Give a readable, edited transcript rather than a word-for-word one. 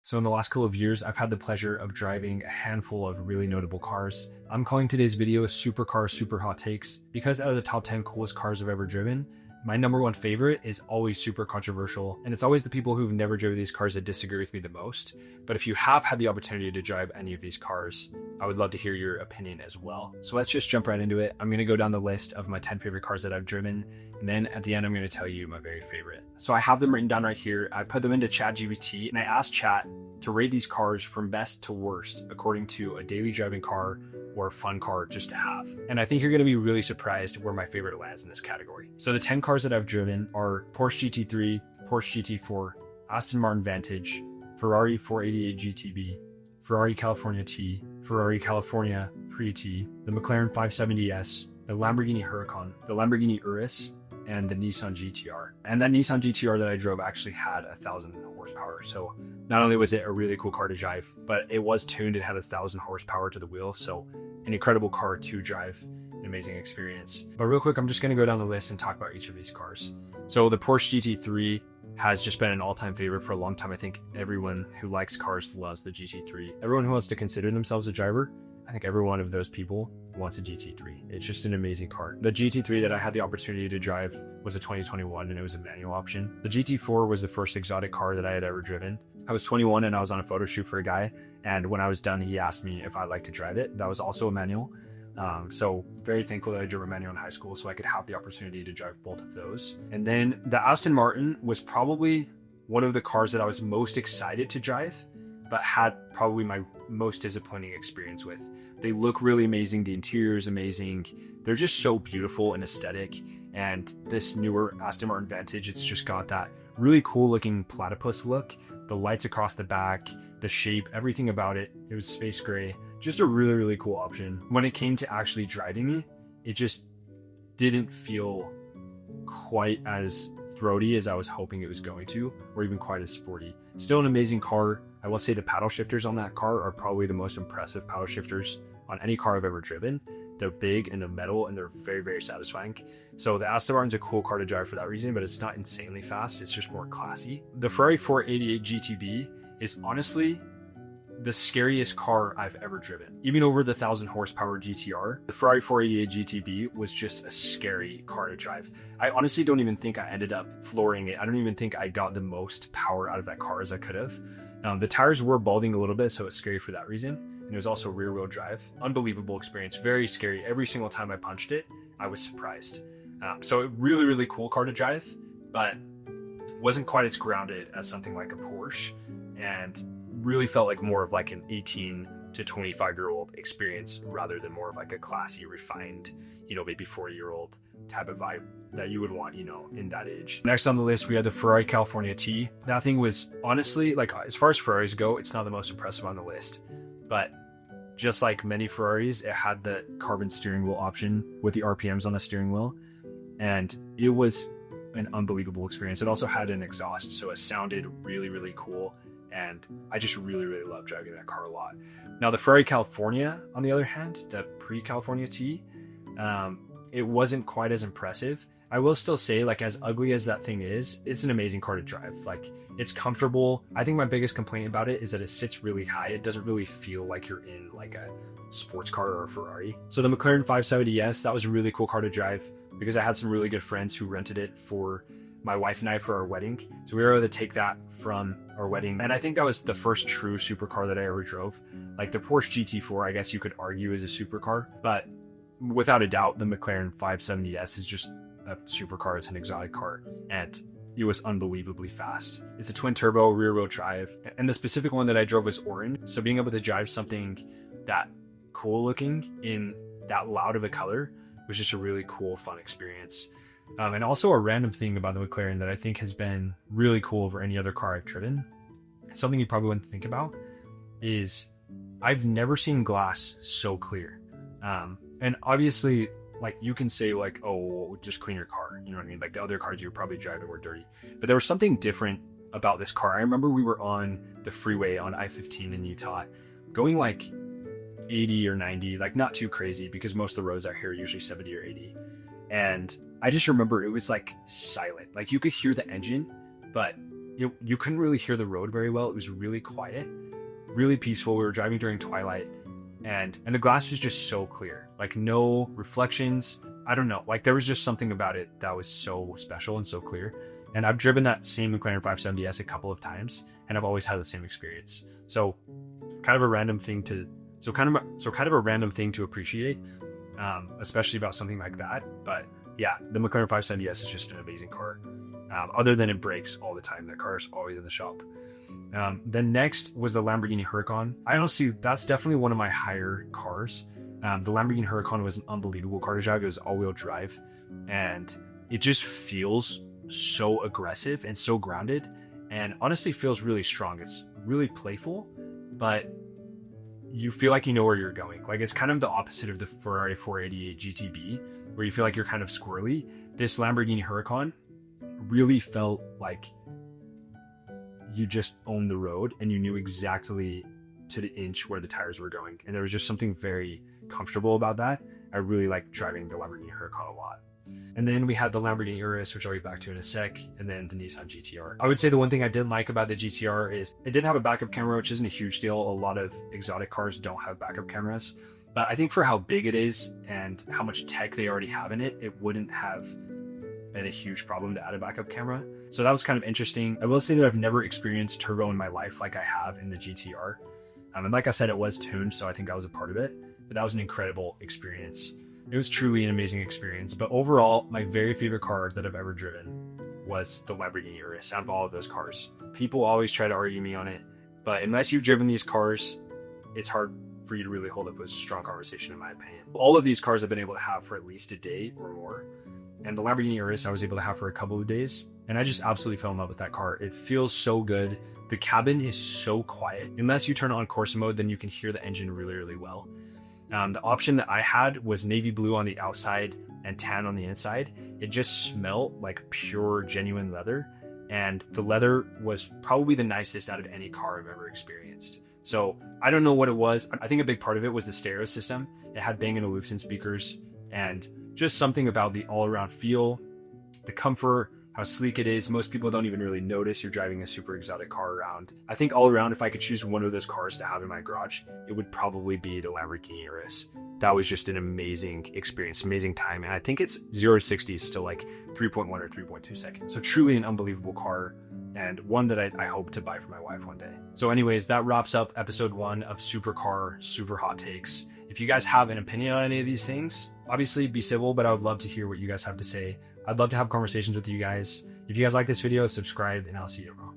So in the last couple of years, I've had the pleasure of driving a handful of really notable cars. I'm calling today's video Supercar Super Hot Takes because out of the top 10 coolest cars I've ever driven, my number one favorite is always super controversial, and it's always the people who've never driven these cars that disagree with me the most. But if you have had the opportunity to drive any of these cars, I would love to hear your opinion as well. So let's just jump right into it. I'm going to go down the list of my 10 favorite cars that I've driven, and then at the end, I'm going to tell you my very favorite. So I have them written down right here. I put them into ChatGPT, and I asked Chat to rate these cars from best to worst according to a daily driving car or a fun car just to have. And I think you're going to be really surprised where my favorite lands in this category. So the 10 cars that I've driven are Porsche GT3, Porsche GT4, Aston Martin Vantage, Ferrari 488 GTB, Ferrari California T, Ferrari California Pre-T, the McLaren 570S, the Lamborghini Huracan, the Lamborghini Urus, and the Nissan GTR. And that Nissan GTR that I drove actually had 1,000 horsepower. So not only was it a really cool car to drive, but it was tuned and had 1,000 horsepower to the wheel. So an incredible car to drive, an amazing experience. But real quick, I'm just gonna go down the list and talk about each of these cars. So the Porsche GT3 has just been an all-time favorite for a long time. I think everyone who likes cars loves the GT3. Everyone who wants to consider themselves a driver, I think every one of those people wants a GT3. It's just an amazing car. The GT3 that I had the opportunity to drive was a 2021 and it was a manual option. The GT4 was the first exotic car that I had ever driven. I was 21 and I was on a photo shoot for a guy. And when I was done, he asked me if I'd like to drive it. That was also a manual. So very thankful that I drove a manual in high school so I could have the opportunity to drive both of those. And then the Aston Martin was probably one of the cars that I was most excited to drive, but had probably my most disappointing experience with. They look really amazing. The interior is amazing. They're just so beautiful and aesthetic. And this newer Aston Martin Vantage, it's just got that really cool looking platypus look. The lights across the back, the shape, everything about it. It was space gray. Just a really, really cool option. When it came to actually driving it just didn't feel quite as throaty as I was hoping it was going to, or even quite as sporty. Still an amazing car. I will say the paddle shifters on that car are probably the most impressive paddle shifters on any car I've ever driven. They're big and they're metal and they're very, very satisfying. So the Aston Martin's a cool car to drive for that reason, but it's not insanely fast. It's just more classy. The Ferrari 488 GTB is honestly the scariest car I've ever driven. Even over the 1,000 horsepower GTR, the Ferrari 488 GTB was just a scary car to drive. I honestly don't even think I ended up flooring it. I don't even think I got the most power out of that car as I could have. The tires were balding a little bit, so it's scary for that reason. And it was also rear wheel drive. Unbelievable experience, very scary. Every single time I punched it, I was surprised. So a really, really cool car to drive, but wasn't quite as grounded as something like a Porsche, and really felt like more of like an 18 to 25-year-old experience rather than more of like a classy, refined, maybe 40-year-old type of vibe that you would want, in that age. Next on the list, we had the Ferrari California T. That thing was honestly, like, as far as Ferraris go, it's not the most impressive on the list, but just like many Ferraris, it had the carbon steering wheel option with the RPMs on the steering wheel, and it was an unbelievable experience. It also had an exhaust, so it sounded really, really cool, and I just really, really loved driving that car a lot. Now the Ferrari California, on the other hand, the pre-California T, it wasn't quite as impressive. I will still say, like, as ugly as that thing is, it's an amazing car to drive. Like, it's comfortable. I think my biggest complaint about it is that it sits really high. It doesn't really feel like you're in like a sports car or a Ferrari. So the McLaren 570S, that was a really cool car to drive because I had some really good friends who rented it for my wife and I for our wedding. So we were able to take that from our wedding. And I think that was the first true supercar that I ever drove. Like the Porsche GT4, I guess you could argue is a supercar, but without a doubt, the McLaren 570S is just a supercar. It's an exotic car, and it was unbelievably fast. It's a twin turbo rear wheel drive, and the specific one that I drove was orange. So being able to drive something that cool looking in that loud of a color was just a really cool, fun experience. And also a random thing about the McLaren that I think has been really cool over any other car I've driven, something you probably wouldn't think about, is I've never seen glass so clear. And obviously, like, you can say like, oh, just clean your car, you know what I mean? Like the other cars you were probably driving were dirty, but there was something different about this car. I remember we were on the freeway on I-15 in Utah, going like 80 or 90, like not too crazy because most of the roads out here are usually 70 or 80. And I just remember it was like silent. Like you could hear the engine, but you couldn't really hear the road very well. It was really quiet, really peaceful. We were driving during twilight, and the glass was just so clear, like no reflections. I don't know, like there was just something about it that was so special and so clear. And I've driven that same McLaren 570S a couple of times, and I've always had the same experience. So kind of a random thing to appreciate, especially about something like that. But yeah, the McLaren 570S is just an amazing car. Other than it breaks all the time, that car is always in the shop. Then next was the Lamborghini Huracan. I honestly, that's definitely one of my higher cars. The Lamborghini Huracan was an unbelievable car to drive. It was all-wheel drive, and it just feels so aggressive and so grounded, and honestly feels really strong. It's really playful, but you feel like you know where you're going. Like it's kind of the opposite of the Ferrari 488 GTB, where you feel like you're kind of squirrely. This Lamborghini Huracan really felt like you just owned the road and you knew exactly to the inch where the tires were going, and there was just something very comfortable about that. I really like driving the Lamborghini Huracan a lot. And then we had the Lamborghini Urus, which I'll get back to in a sec, and then the Nissan GTR. I would say the one thing I didn't like about the GTR is it didn't have a backup camera, which isn't a huge deal. A lot of exotic cars don't have backup cameras, but I think for how big it is and how much tech they already have in it, it wouldn't have been a huge problem to add a backup camera. So that was kind of interesting. I will say that I've never experienced turbo in my life like I have in the GTR. And like I said, it was tuned, so I think that was a part of it, but that was an incredible experience. It was truly an amazing experience. But overall, my very favorite car that I've ever driven was the Lamborghini Urus out of all of those cars. People always try to argue me on it, but unless you've driven these cars, it's hard for you to really hold up a strong conversation, in my opinion. All of these cars I've been able to have for at least a day or more. And the Lamborghini Urus I was able to have for a couple of days. And I just absolutely fell in love with that car. It feels so good. The cabin is so quiet. Unless you turn on Corsa mode, then you can hear the engine really, really well. The option that I had was navy blue on the outside and tan on the inside. It just smelled like pure, genuine leather. And the leather was probably the nicest out of any car I've ever experienced. So I don't know what it was. I think a big part of it was the stereo system. It had Bang & Olufsen speakers, and just something about the all-around feel, the comfort, how sleek it is. Most people don't even really notice you're driving a super exotic car around. I think all around, if I could choose one of those cars to have in my garage, it would probably be the Lamborghini Urus. That was just an amazing experience, amazing time. And I think it's 0 to 60 is still like 3.1 or 3.2 seconds. So truly an unbelievable car, and one that I hope to buy for my wife one day. So anyways, that wraps up episode 1 of Supercar Super Hot Takes. If you guys have an opinion on any of these things, obviously be civil, but I would love to hear what you guys have to say. I'd love to have conversations with you guys. If you guys like this video, subscribe, and I'll see you tomorrow.